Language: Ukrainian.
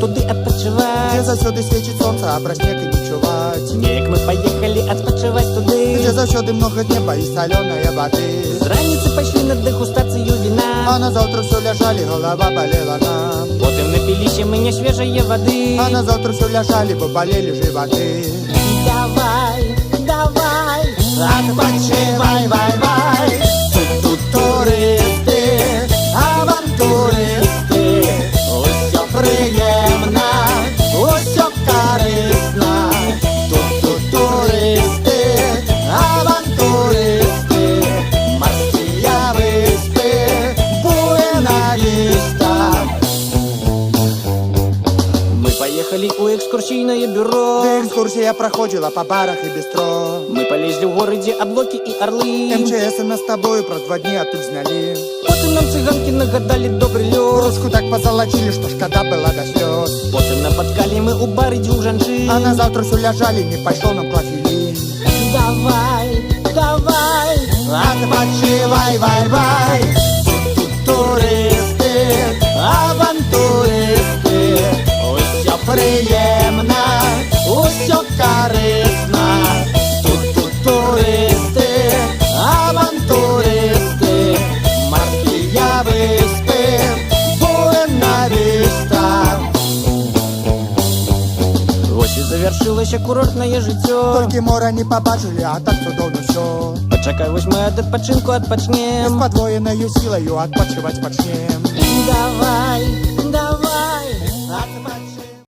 Туди відпочивати, де завсюди свічить сонце, а про сніг і не чувать. Снег, мы поехали відпочивати туди, Где завсюди много неба и соленой воды. з раниці пішли на дегустацію вина, А на завтра все лежали, голова болела нам. потім напили ще ми не свіжої води. А на завтра все лежали, бо болели животы. Давай, давай, Отпочивай, вай, вай. Тут туристи, авантуристи. Усьо приємно, усьо корисно. Тут туристи, авантуристи. Морські виспи, Буена-Віста. ми поїхали у екскурсійне бюро, Де екскурсія проходила по барах і бістро. ми полезли в городі облаки і орли. МЧС нас з тобою про 2 дні отель зняли. Потім нам циганки нагадали добрий льос, Ручку так позолочили, что шкода была до слез. потім напоткали ми у барі двох жанчин. А на завтра все лежали, не пошел нам клофелин. Давай, давай, Отпочивай, вай, вай. Тут туристи, авантуристи. Усьо приємно, усьо корисно. Тут туристи, авантуристи. Морські виспи, Буена-Віста. ось і завершилося курортне життя. Тільки моря не побачили, а так чудовно все. Почекай, ось ми від відпочинку С відпочнем. подвоенной силою отпочивать почнем. Давай,